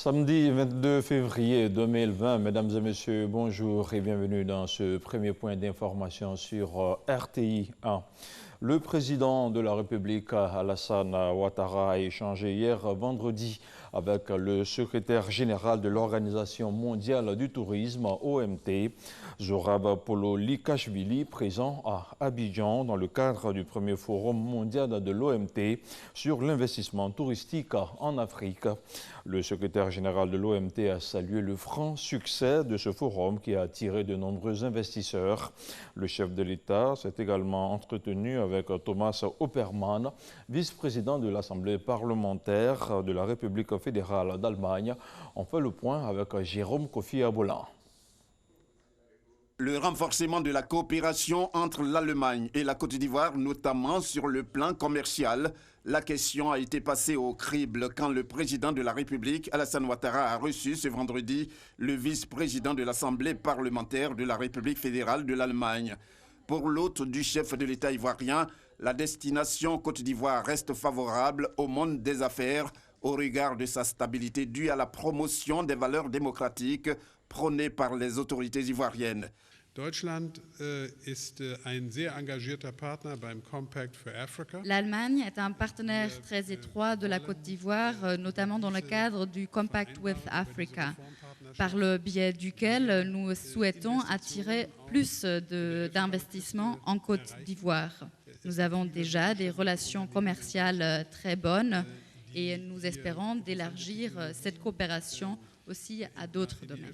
Samedi 22 février 2020, mesdames et messieurs, bonjour et bienvenue dans ce premier point d'information sur RTI 1. Le président de la République, Alassane Ouattara, a échangé hier vendredi avec le secrétaire général de l'Organisation mondiale du tourisme, OMT, Zorab Polo-Likashvili, présent à Abidjan dans le cadre du premier forum mondial de l'OMT sur l'investissement touristique en Afrique. Le secrétaire général de l'OMT a salué le franc succès de ce forum qui a attiré de nombreux investisseurs. Le chef de l'État s'est également entretenu avec Thomas Oppermann, vice-président de l'Assemblée parlementaire de la République fédérale d'Allemagne. On fait le point avec Jérôme Kofi Abolan. Le renforcement de la coopération entre l'Allemagne et la Côte d'Ivoire, notamment sur le plan commercial. La question a été passée au crible quand le président de la République, Alassane Ouattara, a reçu ce vendredi le vice-président de l'Assemblée parlementaire de la République fédérale de l'Allemagne. Pour l'hôte du chef de l'État ivoirien, la destination Côte d'Ivoire reste favorable au monde des affaires au regard de sa stabilité due à la promotion des valeurs démocratiques prônées par les autorités ivoiriennes. L'Allemagne est un partenaire très étroit de la Côte d'Ivoire, notamment dans le cadre du Compact with Africa, par le biais duquel nous souhaitons attirer plus d'investissements en Côte d'Ivoire. Nous avons déjà des relations commerciales très bonnes et nous espérons d'élargir cette coopération aussi à d'autres domaines.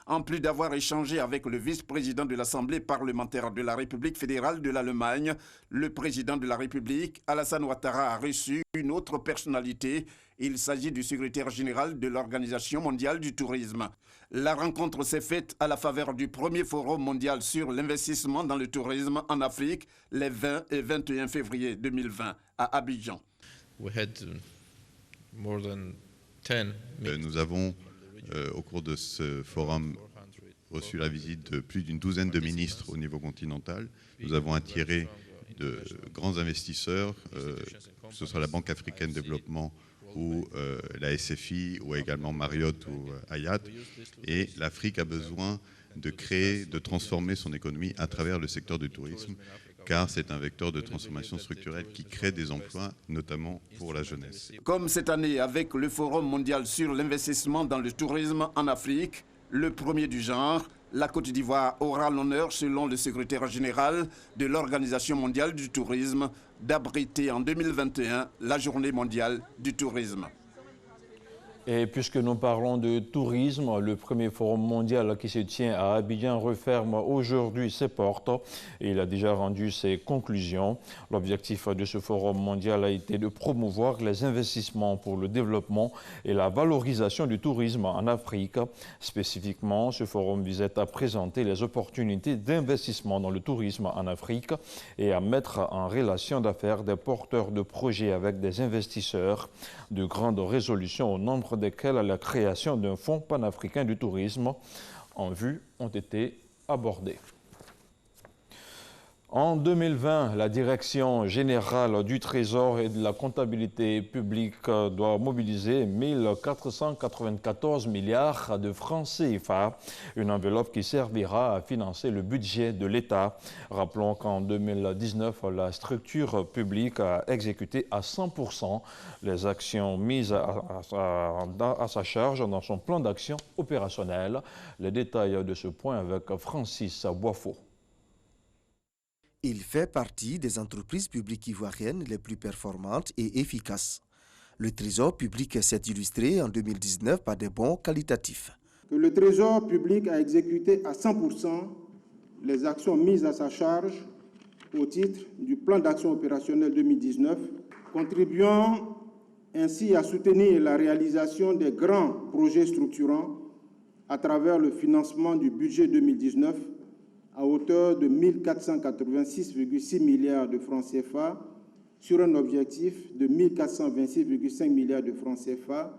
En plus d'avoir échangé avec le vice-président de l'Assemblée parlementaire de la République fédérale de l'Allemagne, le président de la République, Alassane Ouattara, a reçu une autre personnalité. Il s'agit du secrétaire général de l'Organisation mondiale du tourisme. La rencontre s'est faite à la faveur du premier forum mondial sur l'investissement dans le tourisme en Afrique, les 20 et 21 février 2020 à Abidjan. Nous avons au cours de ce forum reçu la visite de plus d'une douzaine de ministres au niveau continental. Nous avons attiré de grands investisseurs, que ce soit la Banque africaine de développement ou la SFI ou également Marriott ou Hyatt. Et l'Afrique a besoin de créer, de transformer son économie à travers le secteur du tourisme, car c'est un vecteur de transformation structurelle qui crée des emplois, notamment pour la jeunesse. Comme cette année avec le Forum mondial sur l'investissement dans le tourisme en Afrique, le premier du genre, la Côte d'Ivoire aura l'honneur, selon le secrétaire général de l'Organisation mondiale du tourisme, d'abriter en 2021 la Journée mondiale du tourisme. Et puisque nous parlons de tourisme, le premier forum mondial qui se tient à Abidjan referme aujourd'hui ses portes et il a déjà rendu ses conclusions. L'objectif de ce forum mondial a été de promouvoir les investissements pour le développement et la valorisation du tourisme en Afrique. Spécifiquement, ce forum visait à présenter les opportunités d'investissement dans le tourisme en Afrique et à mettre en relation d'affaires des porteurs de projets avec des investisseurs. De grandes résolutions au nombre desquelles la création d'un fonds panafricain du tourisme en vue ont été abordées. En 2020, la Direction générale du Trésor et de la comptabilité publique doit mobiliser 1 494 milliards de francs CFA, une enveloppe qui servira à financer le budget de l'État. Rappelons qu'en 2019, la structure publique a exécuté à 100% les actions mises à sa charge dans son plan d'action opérationnel. Les détails de ce point avec Francis Boifo. Il fait partie des entreprises publiques ivoiriennes les plus performantes et efficaces. Le Trésor public s'est illustré en 2019 par des bons qualitatifs. Le Trésor public a exécuté à 100% les actions mises à sa charge au titre du plan d'action opérationnel 2019, contribuant ainsi à soutenir la réalisation des grands projets structurants à travers le financement du budget 2019 à hauteur de 1 486,6 milliards de francs CFA sur un objectif de 1 426,5 milliards de francs CFA,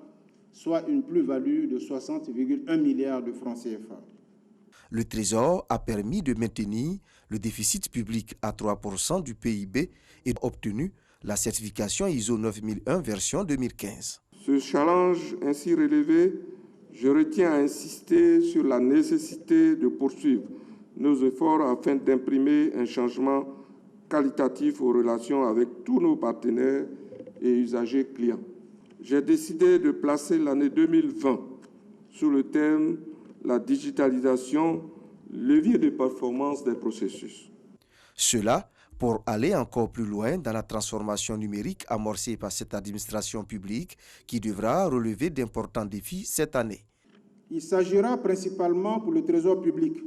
soit une plus-value de 60,1 milliards de francs CFA. Le Trésor a permis de maintenir le déficit public à 3% du PIB et obtenu la certification ISO 9001 version 2015. Ce challenge ainsi relevé Je retiens à insister sur la nécessité de poursuivre nos efforts afin d'imprimer un changement qualitatif aux relations avec tous nos partenaires et usagers clients. J'ai décidé de placer l'année 2020 sous le thème « La digitalisation, levier de performance des processus ». Cela pour aller encore plus loin dans la transformation numérique amorcée par cette administration publique qui devra relever d'importants défis cette année. Il s'agira principalement pour le Trésor public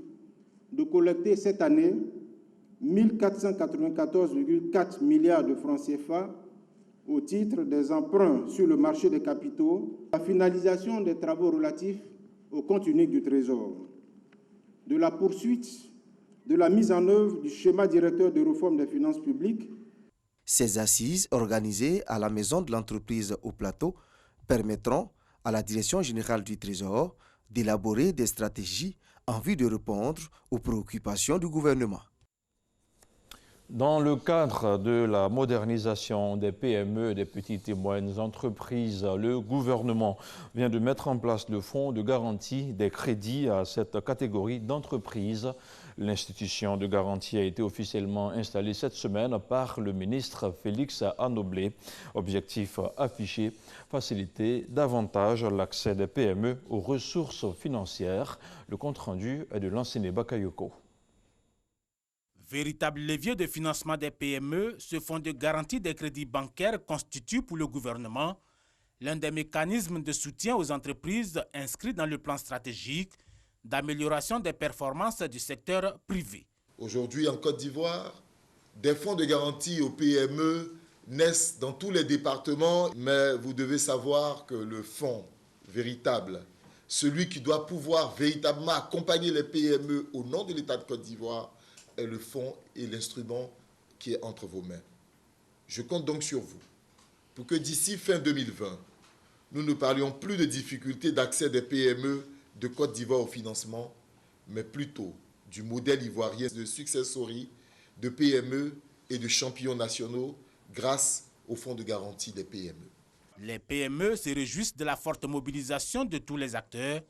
de collecter cette année 1494,4 milliards de francs CFA au titre des emprunts sur le marché des capitaux, la finalisation des travaux relatifs au compte unique du Trésor, de la poursuite de la mise en œuvre du schéma directeur de réforme des finances publiques. Ces assises, organisées à la Maison de l'entreprise au Plateau, permettront à la Direction générale du Trésor d'élaborer des stratégies en vue de répondre aux préoccupations du gouvernement. Dans le cadre de la modernisation des PME et des petites et moyennes entreprises, le gouvernement vient de mettre en place le fonds de garantie des crédits à cette catégorie d'entreprises. L'institution de garantie a été officiellement installée cette semaine par le ministre Félix Anoblé. Objectif affiché, faciliter davantage l'accès des PME aux ressources financières. Le compte-rendu est de l'enseignant Bakayoko. Véritable levier de financement des PME, ce fonds de garantie des crédits bancaires constitue pour le gouvernement l'un des mécanismes de soutien aux entreprises inscrits dans le plan stratégique d'amélioration des performances du secteur privé. Aujourd'hui, en Côte d'Ivoire, des fonds de garantie aux PME naissent dans tous les départements, mais vous devez savoir que le fonds véritable, celui qui doit pouvoir véritablement accompagner les PME au nom de l'État de Côte d'Ivoire, est le fonds et l'instrument qui est entre vos mains. Je compte donc sur vous pour que d'ici fin 2020, nous ne parlions plus de difficultés d'accès des PME de Côte d'Ivoire au financement, mais plutôt du modèle ivoirien de success story, de PME et de champions nationaux grâce au fonds de garantie des PME. Les PME se réjouissent de la forte mobilisation de tous les acteurs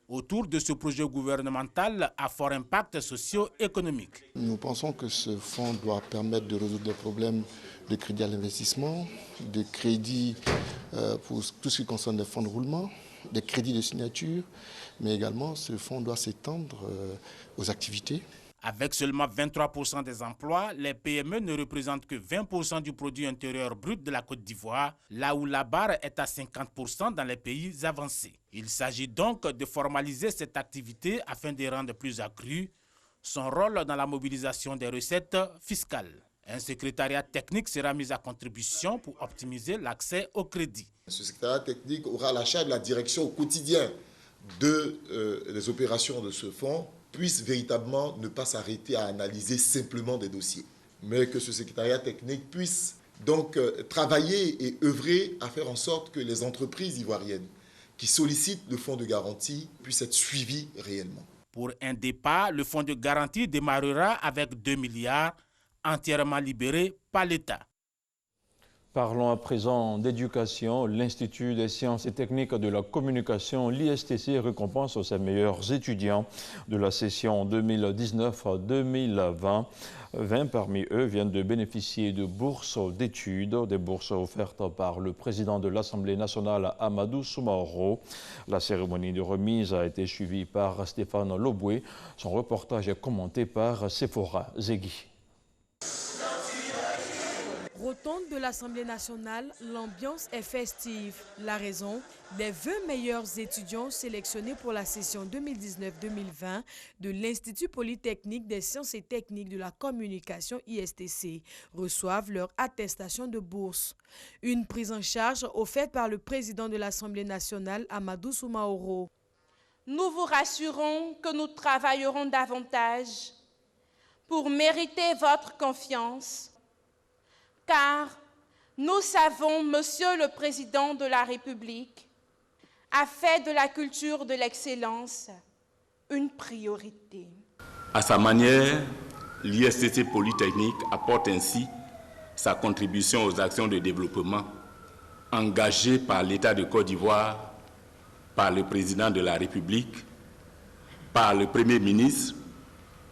autour de ce projet gouvernemental à fort impact socio-économique. Nous pensons que ce fonds doit permettre de résoudre des problèmes de crédit à l'investissement, de crédit pour tout ce qui concerne les fonds de roulement, des crédits de signature, mais également ce fonds doit s'étendre aux activités. Avec seulement 23% des emplois, les PME ne représentent que 20% du produit intérieur brut de la Côte d'Ivoire, là où la barre est à 50% dans les pays avancés. Il s'agit donc de formaliser cette activité afin de rendre plus accru son rôle dans la mobilisation des recettes fiscales. Un secrétariat technique sera mis à contribution pour optimiser l'accès au crédit. Ce secrétariat technique aura la charge de la direction au quotidien des opérations de ce fonds, puisse véritablement ne pas s'arrêter à analyser simplement des dossiers, mais que ce secrétariat technique puisse donc travailler et œuvrer à faire en sorte que les entreprises ivoiriennes qui sollicitent le fonds de garantie puissent être suivies réellement. Pour un départ, le fonds de garantie démarrera avec 2 milliards entièrement libérés par l'État. Parlons à présent d'éducation. L'Institut des sciences et techniques de la communication, l'ISTC, récompense ses meilleurs étudiants de la session 2019-2020. 20 parmi eux viennent de bénéficier de bourses d'études, des bourses offertes par le président de l'Assemblée nationale, Amadou Soumaoro. La cérémonie de remise a été suivie par Stéphane Loboué. Son reportage est commenté par Sephora Zegui. Rotonde de l'Assemblée nationale, l'ambiance est festive. La raison, les 20 meilleurs étudiants sélectionnés pour la session 2019-2020 de l'Institut polytechnique des sciences et techniques de la communication ISTC reçoivent leur attestation de bourse. Une prise en charge offerte par le président de l'Assemblée nationale, Amadou Soumaoro. Nous vous rassurons que nous travaillerons davantage pour mériter votre confiance, car nous savons, Monsieur le Président de la République a fait de la culture de l'excellence une priorité. À sa manière, l'ISTC Polytechnique apporte ainsi sa contribution aux actions de développement engagées par l'État de Côte d'Ivoire par le président de la République, par le Premier ministre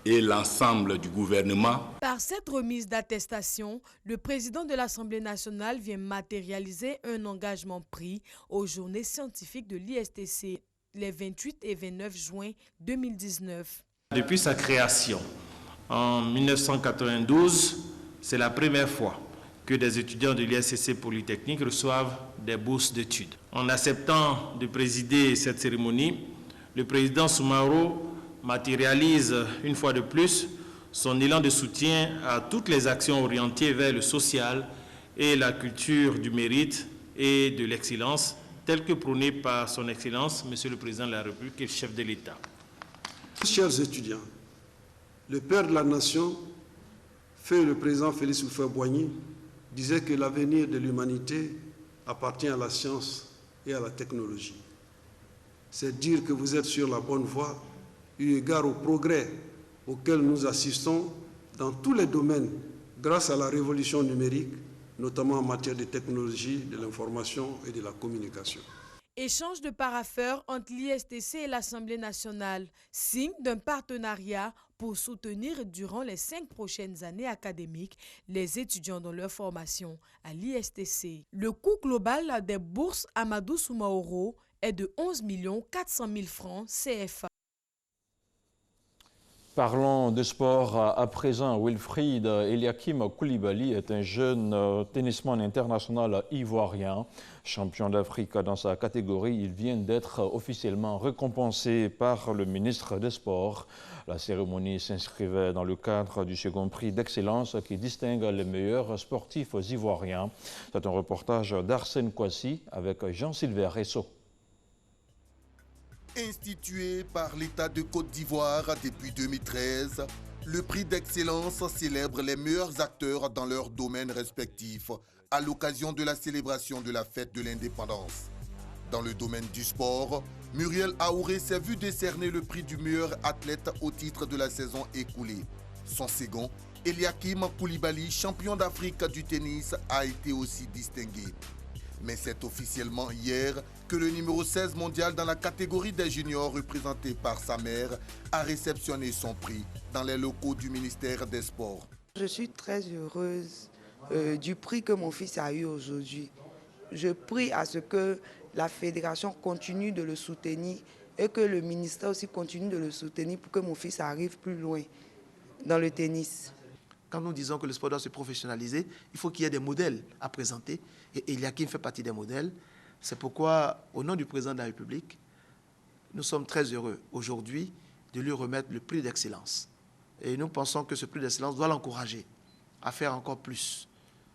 et l'ensemble du gouvernement. Par cette remise d'attestation, le président de l'Assemblée nationale vient matérialiser un engagement pris aux journées scientifiques de l'ISTC les 28 et 29 juin 2019. Depuis sa création en 1992, c'est la première fois que des étudiants de l'ISTC Polytechnique reçoivent des bourses d'études. En acceptant de présider cette cérémonie, le président Soumaoro matérialise une fois de plus son élan de soutien à toutes les actions orientées vers le social et la culture du mérite et de l'excellence, telles que prônées par son Excellence, Monsieur le Président de la République et le chef de l'État. Chers étudiants, le père de la nation, feu le président Félix Houphouët-Boigny, disait que l'avenir de l'humanité appartient à la science et à la technologie. C'est dire que vous êtes sur la bonne voie, eu égard au progrès auquel nous assistons dans tous les domaines grâce à la révolution numérique, notamment en matière de technologie, de l'information et de la communication. Échange de parapheurs entre l'ISTC et l'Assemblée nationale, signe d'un partenariat pour soutenir durant les 5 prochaines années académiques les étudiants dans leur formation à l'ISTC. Le coût global des bourses Amadou Soumaoro est de 11 400 000 francs CFA. Parlons de sport à présent. Wilfried Eliakim Koulibaly est un jeune tennisman international ivoirien, champion d'Afrique dans sa catégorie. Il vient d'être officiellement récompensé par le ministre des Sports. La cérémonie s'inscrivait dans le cadre du second prix d'excellence qui distingue les meilleurs sportifs ivoiriens. C'est un reportage d'Arsène Kouassi avec Jean-Sylvain Resso. Institué par l'État de Côte d'Ivoire depuis 2013, le prix d'excellence célèbre les meilleurs acteurs dans leurs domaines respectifs à l'occasion de la célébration de la fête de l'indépendance. Dans le domaine du sport, Muriel Aouré s'est vu décerner le prix du meilleur athlète au titre de la saison écoulée. Son second, Eliakim Koulibaly, champion d'Afrique du tennis, a été aussi distingué. Mais c'est officiellement hier que le numéro 16 mondial dans la catégorie des juniors représenté par sa mère a réceptionné son prix dans les locaux du ministère des Sports. Je suis très heureuse du prix que mon fils a eu aujourd'hui. Je prie à ce que la fédération continue de le soutenir et que le ministère aussi continue de le soutenir pour que mon fils arrive plus loin dans le tennis. Quand nous disons que le sport doit se professionnaliser, il faut qu'il y ait des modèles à présenter. Et Eliakim fait partie des modèles. C'est pourquoi, au nom du président de la République, nous sommes très heureux aujourd'hui de lui remettre le prix d'excellence. Et nous pensons que ce prix d'excellence doit l'encourager à faire encore plus.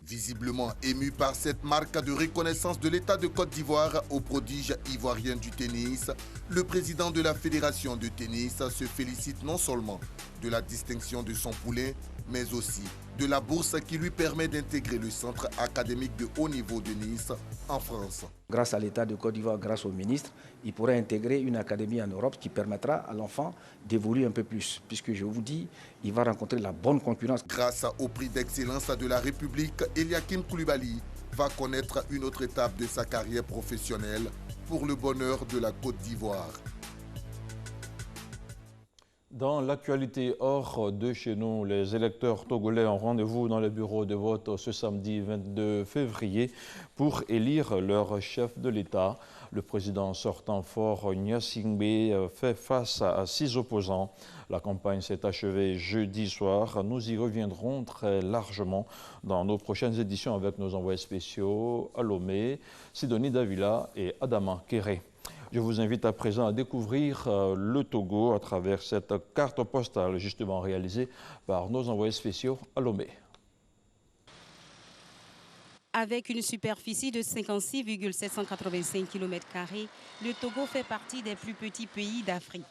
Visiblement ému par cette marque de reconnaissance de l'État de Côte d'Ivoire au prodige ivoirien du tennis, le président de la Fédération de tennis se félicite non seulement de la distinction de son poulain, mais aussi de la bourse qui lui permet d'intégrer le centre académique de haut niveau de Nice en France. Grâce à l'État de Côte d'Ivoire, grâce au ministre, il pourrait intégrer une académie en Europe qui permettra à l'enfant d'évoluer un peu plus, puisque je vous dis, il va rencontrer la bonne concurrence. Grâce au prix d'excellence de la République, Eliakim Koulibaly va connaître une autre étape de sa carrière professionnelle pour le bonheur de la Côte d'Ivoire. Dans l'actualité hors de chez nous, les électeurs togolais ont rendez-vous dans les bureaux de vote ce samedi 22 février pour élire leur chef de l'État. Le président sortant fort Gnassingbé fait face à 6 opposants. La campagne s'est achevée jeudi soir. Nous y reviendrons très largement dans nos prochaines éditions avec nos envoyés spéciaux à Lomé, Sidonie Davila et Adama Kéré. Je vous invite à présent à découvrir le Togo à travers cette carte postale justement réalisée par nos envoyés spéciaux à Lomé. Avec une superficie de 56,785 km², le Togo fait partie des plus petits pays d'Afrique.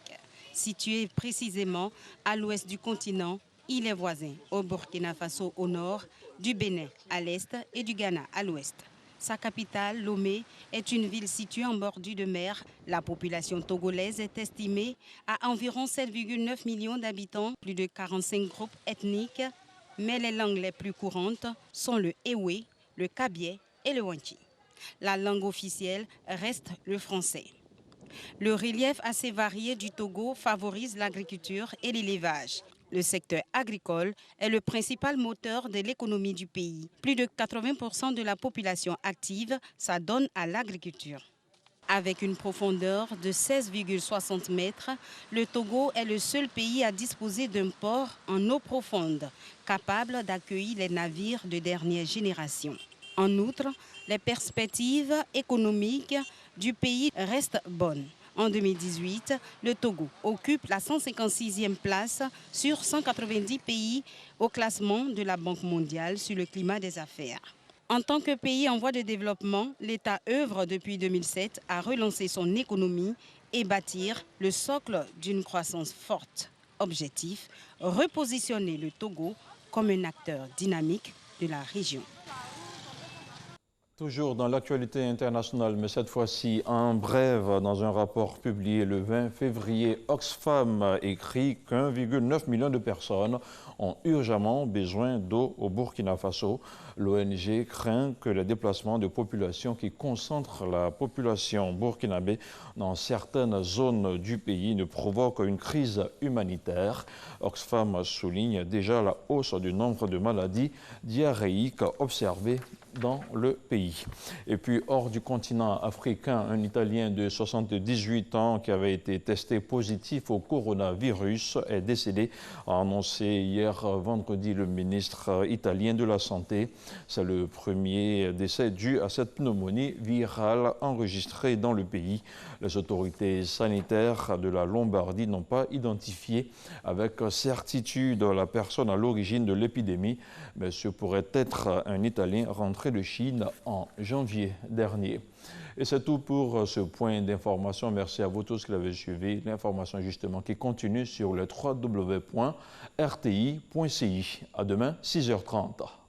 Situé précisément à l'ouest du continent, il est voisin au Burkina Faso au nord, du Bénin à l'est et du Ghana à l'ouest. Sa capitale, Lomé, est une ville située en bordure de mer. La population togolaise est estimée à environ 7,9 millions d'habitants, plus de 45 groupes ethniques, mais les langues les plus courantes sont le Ewe, le Kabyé et le Wanti. La langue officielle reste le français. Le relief assez varié du Togo favorise l'agriculture et l'élevage. Le secteur agricole est le principal moteur de l'économie du pays. Plus de 80% de la population active s'adonne à l'agriculture. Avec une profondeur de 16,60 mètres, le Togo est le seul pays à disposer d'un port en eau profonde, capable d'accueillir les navires de dernière génération. En outre, les perspectives économiques du pays restent bonnes. En 2018, le Togo occupe la 156e place sur 190 pays au classement de la Banque mondiale sur le climat des affaires. En tant que pays en voie de développement, l'État œuvre depuis 2007 à relancer son économie et bâtir le socle d'une croissance forte. Objectif, repositionner le Togo comme un acteur dynamique de la région. Toujours dans l'actualité internationale, mais cette fois-ci en bref, dans un rapport publié le 20 février, Oxfam écrit qu'1,9 million de personnes ont urgemment besoin d'eau au Burkina Faso. L'ONG craint que les déplacements de population qui concentrent la population burkinabé dans certaines zones du pays ne provoquent une crise humanitaire. Oxfam souligne déjà la hausse du nombre de maladies diarrhéiques observées dans le pays. Et puis, hors du continent africain, un Italien de 78 ans qui avait été testé positif au coronavirus est décédé, a annoncé hier vendredi le ministre italien de la Santé. C'est le premier décès dû à cette pneumonie virale enregistrée dans le pays. Les autorités sanitaires de la Lombardie n'ont pas identifié avec certitude la personne à l'origine de l'épidémie, mais ce pourrait être un Italien rentré de Chine en janvier dernier. Et c'est tout pour ce point d'information. Merci à vous tous qui l'avez suivi. L'information justement qui continue sur le www.rti.ci. À demain, 6h30.